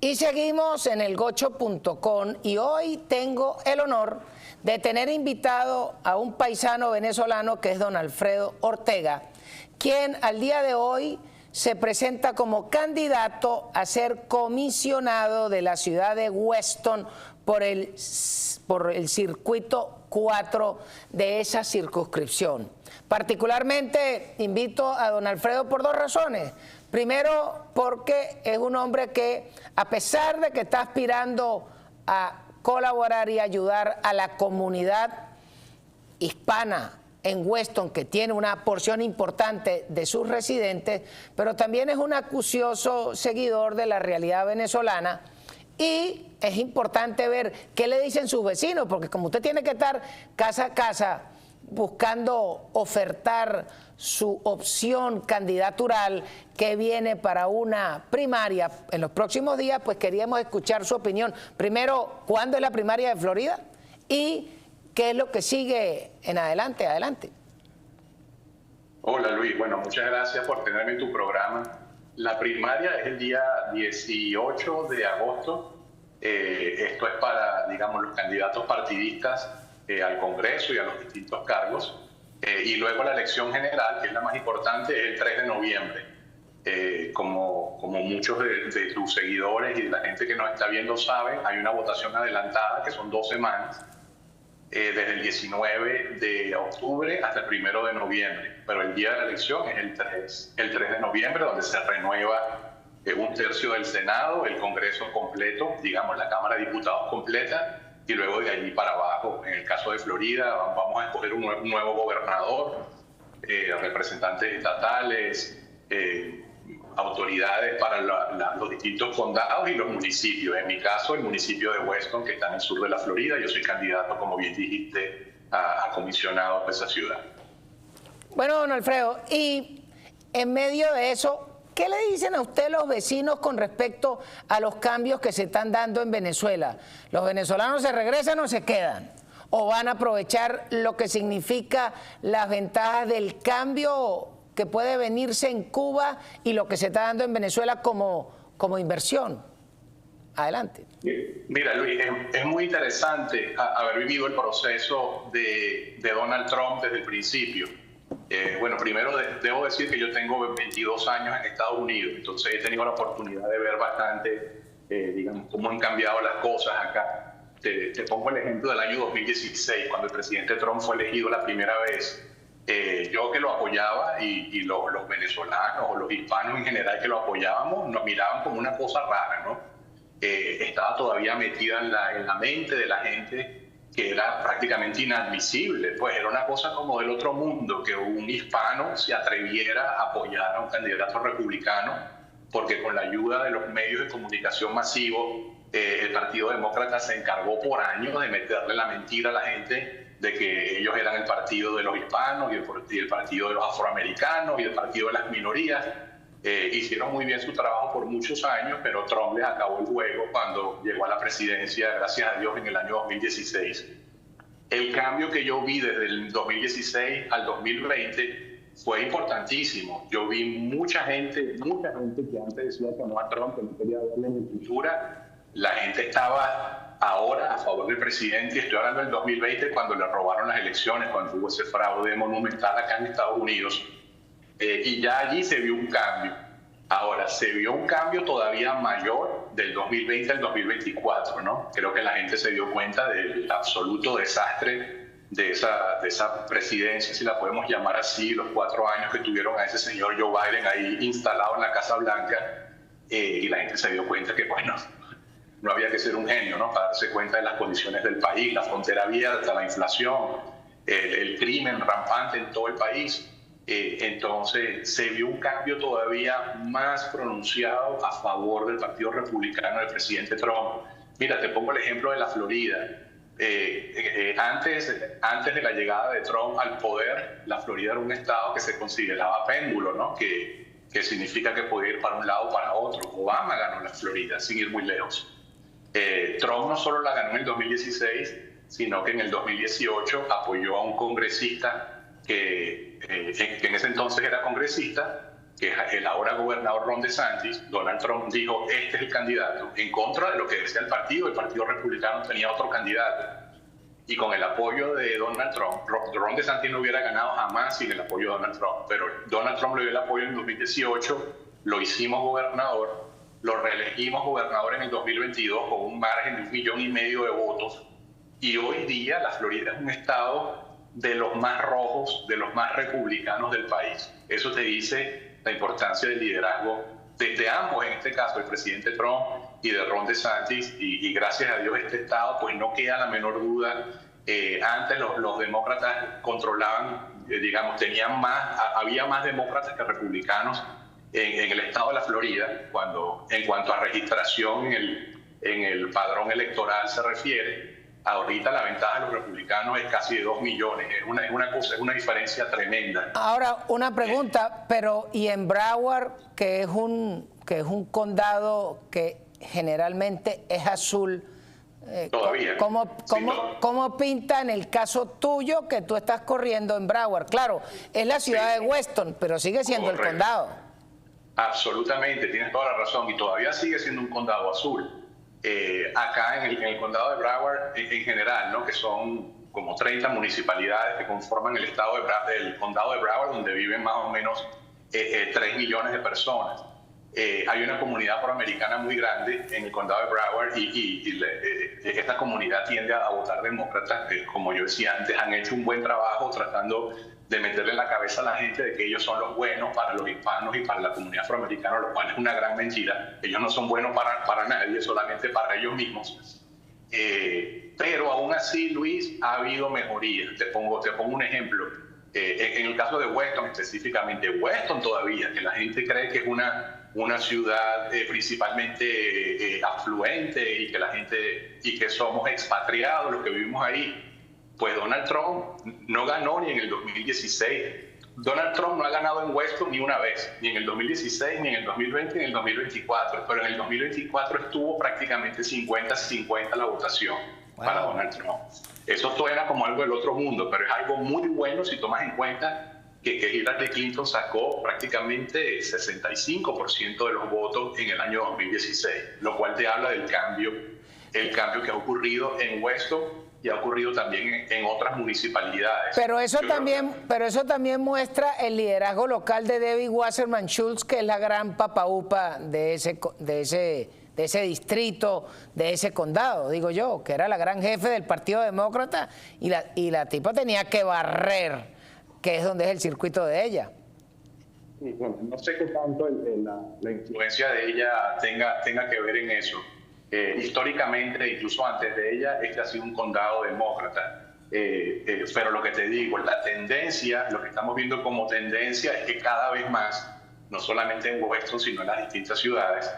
Y seguimos en elgocho.com y hoy tengo el honor de tener invitado a un paisano venezolano que es don Alfredo Ortega, quien al día de hoy se presenta como candidato a ser comisionado de la ciudad de Weston por el circuito 4 de esa circunscripción. Particularmente invito a don Alfredo por dos razones. Primero, porque es un hombre que, a pesar de que está aspirando a colaborar y ayudar a la comunidad hispana en Weston, que tiene una porción importante de sus residentes, pero también es un acucioso seguidor de la realidad venezolana. Y es importante ver qué le dicen sus vecinos, porque como usted tiene que estar casa a casa buscando ofertar su opción candidatural que viene para una primaria en los próximos días, pues queríamos escuchar su opinión. Primero, ¿cuándo es la primaria de Florida? Y ¿qué es lo que sigue en adelante? Adelante. Hola Luis, bueno, muchas gracias por tenerme en tu programa. La primaria es el día 18 de agosto. Esto es para, digamos, los candidatos partidistas al Congreso y a los distintos cargos. Y luego la elección general, que es la más importante, es el 3 de noviembre. Como muchos de tus seguidores y de la gente que nos está viendo saben, hay una votación adelantada que son 2 semanas, desde el 19 de octubre hasta el 1 de noviembre. Pero el día de la elección es el 3 de noviembre, donde se renueva un tercio del Senado, el Congreso completo, digamos la Cámara de Diputados completa, y luego de allí para abajo. En el caso de Florida vamos a escoger un nuevo gobernador, representantes estatales, autoridades para los distintos condados y los municipios. En mi caso, el municipio de Weston, que está en el sur de la Florida. Yo soy candidato, como bien dijiste, a comisionado de esa ciudad. Bueno, don Alfredo, y en medio de eso, ¿qué le dicen a usted los vecinos con respecto a los cambios que se están dando en Venezuela? ¿Los venezolanos se regresan o se quedan? ¿O van a aprovechar lo que significa las ventajas del cambio que puede venirse en Cuba y lo que se está dando en Venezuela como inversión? Adelante. Mira, Luis, es muy interesante haber vivido el proceso de Donald Trump desde el principio. Bueno, primero debo decir que yo tengo 22 años en Estados Unidos, entonces he tenido la oportunidad de ver bastante, digamos, cómo han cambiado las cosas acá. Te pongo el ejemplo del año 2016, cuando el presidente Trump fue elegido la primera vez. Yo que lo apoyaba y los venezolanos o los hispanos en general que lo apoyábamos, nos miraban como una cosa rara, ¿no? Estaba todavía metida en la mente de la gente, que era prácticamente inadmisible, pues era una cosa como del otro mundo que un hispano se atreviera a apoyar a un candidato republicano, porque con la ayuda de los medios de comunicación masivos, el Partido Demócrata se encargó por años de meterle la mentira a la gente de que ellos eran el partido de los hispanos y el partido de los afroamericanos y el partido de las minorías. Hicieron muy bien su trabajo por muchos años, pero Trump les acabó el juego cuando llegó a la presidencia, gracias a Dios, en el año 2016. El cambio que yo vi desde el 2016 al 2020 fue importantísimo. Yo vi mucha gente que antes decía que no a Trump, que no quería darle ni pintura. La gente estaba ahora a favor del presidente, y estoy hablando del 2020, cuando le robaron las elecciones, cuando hubo ese fraude monumental acá en Estados Unidos. Y ya allí se vio un cambio. Ahora, se vio un cambio todavía mayor del 2020 al 2024, ¿no? Creo que la gente se dio cuenta del absoluto desastre de esa presidencia, si la podemos llamar así, los 4 años que tuvieron a ese señor Joe Biden ahí instalado en la Casa Blanca, y la gente se dio cuenta que, bueno, no había que ser un genio, ¿no?, para darse cuenta de las condiciones del país, la frontera abierta, la inflación, el crimen rampante en todo el país. Entonces se vio un cambio todavía más pronunciado a favor del Partido Republicano del presidente Trump. Mira, te pongo el ejemplo de la Florida. Antes de la llegada de Trump al poder, la Florida era un estado que se consideraba péndulo, ¿no?, que significa que puede ir para un lado o para otro. Obama ganó la Florida, sin ir muy lejos. Trump no solo la ganó en el 2016, sino que en el 2018 apoyó a un congresista que en ese entonces era congresista, que es el ahora gobernador Ron DeSantis, Donald Trump dijo, este es el candidato, en contra de lo que decía el Partido Republicano tenía otro candidato. Y con el apoyo de Donald Trump, Ron DeSantis no hubiera ganado jamás sin el apoyo de Donald Trump, pero Donald Trump le dio el apoyo en 2018, lo hicimos gobernador, lo reelegimos gobernador en el 2022 con un margen de 1,5 millones de votos, y hoy día la Florida es un estado de los más rojos, de los más republicanos del país. Eso te dice la importancia del liderazgo de ambos, en este caso el presidente Trump y de Ron DeSantis, y gracias a Dios este estado pues no queda la menor duda. Antes los demócratas controlaban, digamos, había más demócratas que republicanos en el estado de la Florida, en cuanto a registración en el padrón electoral se refiere. Ahorita la ventaja de los republicanos es casi de 2 millones, es una diferencia tremenda. Ahora, una pregunta, pero ¿y en Broward, que es un condado que generalmente es azul? Todavía. ¿Cómo pinta en el caso tuyo que tú estás corriendo en Broward? Claro, es la ciudad de Weston, pero sigue siendo el condado. Absolutamente, tienes toda la razón, y todavía sigue siendo un condado azul. Acá en el condado de Broward en general, ¿no? Que son como 30 municipalidades que conforman el condado de Broward, donde viven más o menos 3 millones de personas. Hay una comunidad afroamericana muy grande en el condado de Broward y esta comunidad tiende a votar demócrata. Como yo decía antes, han hecho un buen trabajo tratando de meterle en la cabeza a la gente de que ellos son los buenos para los hispanos y para la comunidad afroamericana, lo cual es una gran mentira. Ellos no son buenos para nadie, solamente para ellos mismos. Pero aún así, Luis, ha habido mejorías. Te pongo un ejemplo. En el caso de Weston específicamente, Weston todavía, que la gente cree que es una ciudad principalmente afluente y que somos expatriados los que vivimos ahí, pues Donald Trump no ganó ni en el 2016. Donald Trump no ha ganado en Weston ni una vez, ni en el 2016, ni en el 2020, ni en el 2024, pero en el 2024 estuvo prácticamente 50-50 la votación para Donald Trump. Eso suena como algo del otro mundo, pero es algo muy bueno si tomas en cuenta que Hillary Clinton sacó prácticamente 65% de los votos en el año 2016, lo cual te habla del cambio que ha ocurrido en Weston y ha ocurrido también en otras municipalidades. Pero eso también muestra el liderazgo local de Debbie Wasserman Schultz, que es la gran papaupa de ese distrito, de ese condado, digo yo, que era la gran jefe del Partido Demócrata, y la tipa tenía que barrer, que es donde es el circuito de ella. Bueno, no sé qué tanto la influencia de ella tenga que ver en eso. Históricamente, incluso antes de ella, este ha sido un condado demócrata. Pero lo que te digo, la tendencia, lo que estamos viendo como tendencia es que cada vez más, no solamente en Weston, sino en las distintas ciudades,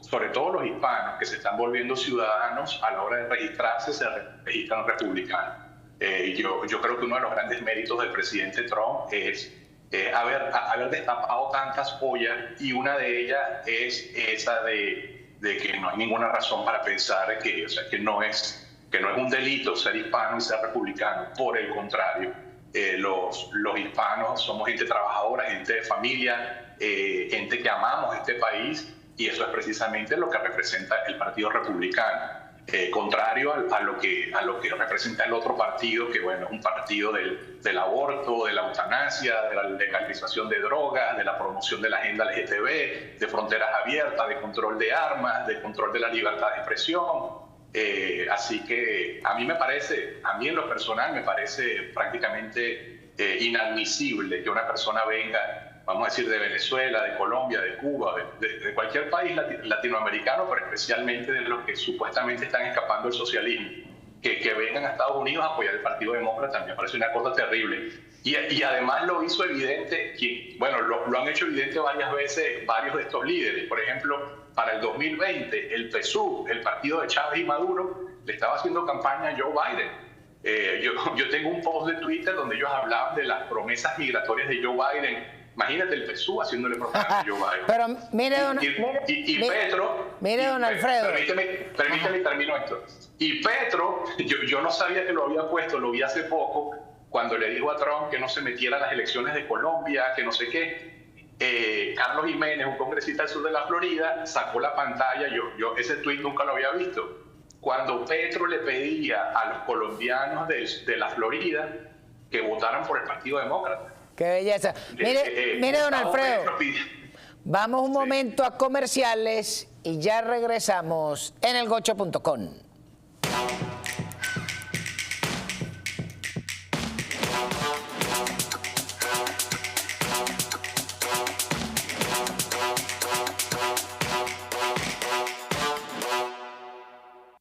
sobre todo los hispanos que se están volviendo ciudadanos, a la hora de registrarse, se registran republicanos. Yo creo que uno de los grandes méritos del presidente Trump es haber destapado tantas ollas, y una de ellas es esa de que no hay ninguna razón para pensar que no es un delito ser hispano y ser republicano. Por el contrario, los hispanos somos gente trabajadora, gente de familia, gente que amamos este país, y eso es precisamente lo que representa el Partido Republicano. Contrario a lo que representa el otro partido, que bueno, es un partido del aborto, de la eutanasia, de la legalización de drogas, de la promoción de la agenda LGTB, de fronteras abiertas, de control de armas, de control de la libertad de expresión. Así que a mí en lo personal me parece prácticamente inadmisible que una persona venga, vamos a decir, de Venezuela, de Colombia, de Cuba, de cualquier país latinoamericano, pero especialmente de los que supuestamente están escapando del socialismo, que vengan a Estados Unidos a apoyar el Partido Demócrata. Me parece una cosa terrible. Y además lo hizo evidente, lo han hecho evidente varias veces varios de estos líderes. Por ejemplo, para el 2020, el PSUV, el partido de Chávez y Maduro, le estaba haciendo campaña a Joe Biden. Yo tengo un post de Twitter donde ellos hablaban de las promesas migratorias de Joe Biden. Imagínate el PSUV haciéndole propaganda a Joe Biden. Pero mire, don Alfredo. Permíteme termino esto. Y Petro, yo no sabía que lo había puesto, lo vi hace poco, cuando le dijo a Trump que no se metiera en las elecciones de Colombia, que no sé qué. Carlos Jiménez, un congresista del sur de la Florida, sacó la pantalla, yo ese tuit nunca lo había visto, cuando Petro le pedía a los colombianos de la Florida que votaran por el Partido Demócrata. ¡Qué belleza! Mire, don Alfredo, vamos un momento a comerciales y ya regresamos en elgocho.com.